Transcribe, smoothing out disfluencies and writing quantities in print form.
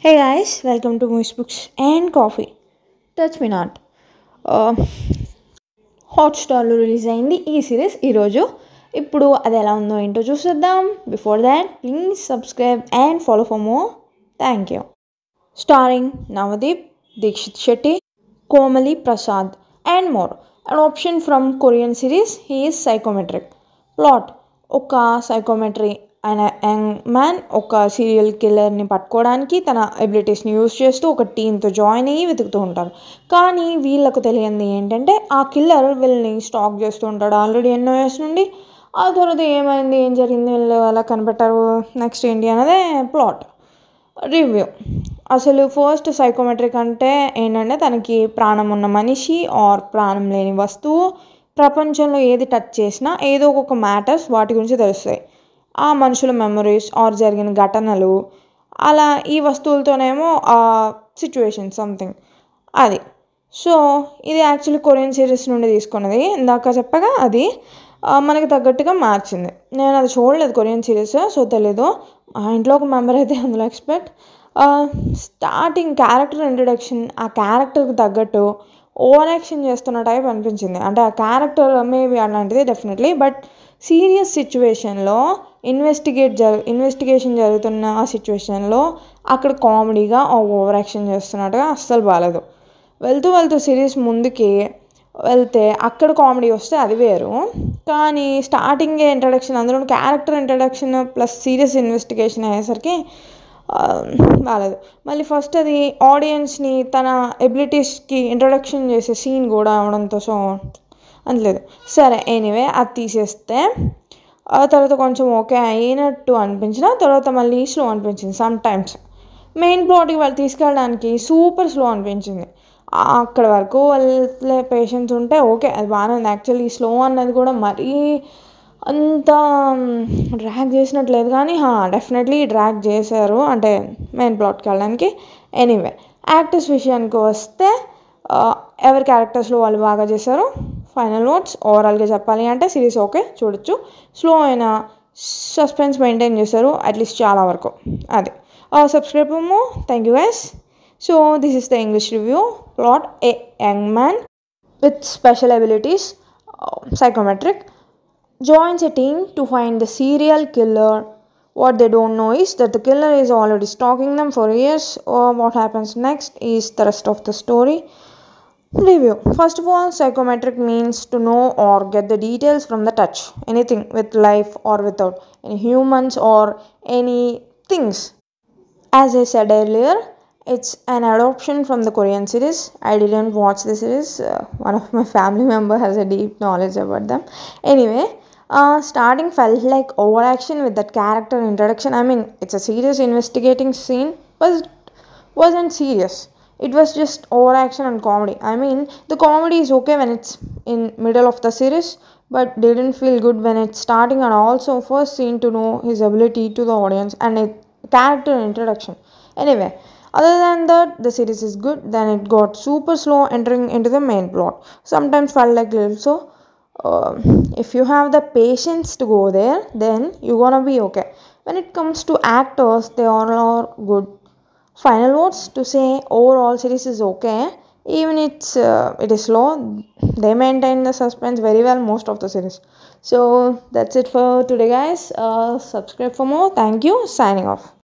Hey guys, welcome to Movies Books and Coffee. Touch Me Not. హాట్స్టార్లో release అయింది ఈ series ఈరోజు. ఇప్పుడు అది ఎలా ఉందో ఏంటో చూసేద్దాం. Before that please subscribe and follow for more. Thank you. Starring Navdeep, Deekshith Shetty, Komali Prasad and more. An option from Korean series. He is psychometric. Plot: ఒక సైకోమెట్రీ ఆయన యంగ్ మ్యాన్ ఒక సీరియల్ కిల్లర్ని పట్టుకోవడానికి తన ఎబిలిటీస్ని యూజ్ చేస్తూ ఒక టీంతో జాయిన్ అయ్యి వెతుకుతూ ఉంటారు. కానీ వీళ్ళకు తెలియంది ఏంటంటే ఆ కిల్లర్ వీళ్ళని స్టాక్ చేస్తూ ఉంటాడు ఆల్రెడీ ఎన్నో ఇయర్స్ నుండి. ఆ తర్వాత ఏమైంది, ఏం జరిగింది, వీళ్ళు అలా కనిపెట్టారు, నెక్స్ట్ ఏంటి అన్నదే ప్లాట్. రివ్యూ: అసలు ఫస్ట్ సైకోమెట్రిక్ అంటే ఏంటంటే తనకి ప్రాణం ఉన్న మనిషి ఆర్ ప్రాణం లేని వస్తువు ప్రపంచంలో ఏది టచ్ చేసినా ఏదో ఒక మ్యాటర్స్ వాటి గురించి తెలుస్తాయి. ఆ మనుషుల మెమరీస్ ఆర్ జరిగిన ఘటనలు, అలా ఈ వస్తువులతోనేమో ఆ సిచ్యువేషన్ సంథింగ్ అది. సో ఇది యాక్చువల్లీ కొరియన్ సిరీస్ నుండి తీసుకున్నది. ఇందాక చెప్పగా అది మనకి తగ్గట్టుగా మార్చింది. నేను అది చూడలేదు కొరియన్ సిరీస్, సో తెలీదు. మా ఇంట్లో ఒక మెంబర్ అయితే అందులో ఎక్స్పెక్ట్. స్టార్టింగ్ క్యారెక్టర్ ఇంట్రడక్షన్ ఆ క్యారెక్టర్కి తగ్గట్టు ఓవర్ యాక్షన్ చేస్తున్న టైప్ అనిపించింది. అంటే ఆ క్యారెక్టర్ మేబీ అలాంటిది డెఫినెట్లీ, బట్ సీరియస్ సిచ్యువేషన్లో ఇన్వెస్టిగేషన్ జరుగుతున్న ఆ సిచ్యువేషన్లో అక్కడ కామెడీగా ఓవర్ యాక్షన్ చేస్తున్నట్టుగా అస్సలు బాగాలేదు. వెళ్తూ సిరీస్ ముందుకి వెళ్తే అక్కడ కామెడీ వస్తే అది వేరు, కానీ స్టార్టింగే ఇంట్రడక్షన్, అందులో character introduction plus serious investigation అయ్యేసరికి బాగాలేదు. మళ్ళీ ఫస్ట్ అది ఆడియన్స్ని తన ఎబిలిటీస్కి ఇంట్రడక్షన్ చేసే సీన్ కూడా అవడంతో సో అనలేదు. సరే ఎనీవే అది తీసేస్తే ఆ తర్వాత కొంచెం ఓకే అయినట్టు అనిపించిన తర్వాత మళ్ళీ స్లో అనిపించింది. సమ్ టైమ్స్ మెయిన్ ప్లాట్కి వాళ్ళు తీసుకెళ్ళడానికి సూపర్ స్లో అనిపించింది. అక్కడ వరకు వాళ్ళ పేషెన్స్ ఉంటే ఓకే, అది బాగానే ఉంది. యాక్చువల్లీ స్లో అన్నది కూడా మరీ అంత డ్రాగ్ చేసినట్లేదు, కానీ డెఫినెట్లీ డ్రాగ్ చేశారు అంటే మెయిన్ ప్లాట్కి వెళ్ళడానికి. ఎనీవే యాక్టర్స్ విషయానికి వస్తే ఎవరి క్యారెక్టర్స్లో వాళ్ళు బాగా చేశారు. ఫైనల్ నోట్స్ ఓవరాల్గా చెప్పాలి అంటే సిరీస్ ఓకే, చూడొచ్చు. స్లో అయిన సస్పెన్స్ మెయింటైన్ చేశారు అట్లీస్ట్ చాలా వరకు. అది subscribe thank you guys. So this is the English review. Plot: a young man with special abilities, psychometric, joins a team to find the serial killer. What they don't know is that the killer is already stalking them for years. What happens next is the rest of the story. Review: first of all, psychometric means to know or get the details from the touch, anything with life or without, any humans or any things. As I said earlier, it's an adoption from the Korean series. I didn't watch the series. One of my family member has a deep knowledge about them. Anyway, starting felt like overaction with that character introduction. I mean, it's a serious investigating scene, but it wasn't serious. It was just overaction and comedy. I mean, the comedy is okay when it's in middle of the series, but didn't feel good when it's starting and also first scene to know his ability to the audience and a character introduction. Anyway, other than that, the series is good. Then it got super slow entering into the main plot. Sometimes felt like little so. If you have the patience to go there, then you're gonna be okay. When it comes to actors, they all are good. Final words to say: overall series is okay. Even it is slow, they maintain the suspense very well most of the series. So that's it for today, guys. Subscribe for more. Thank you. Signing off.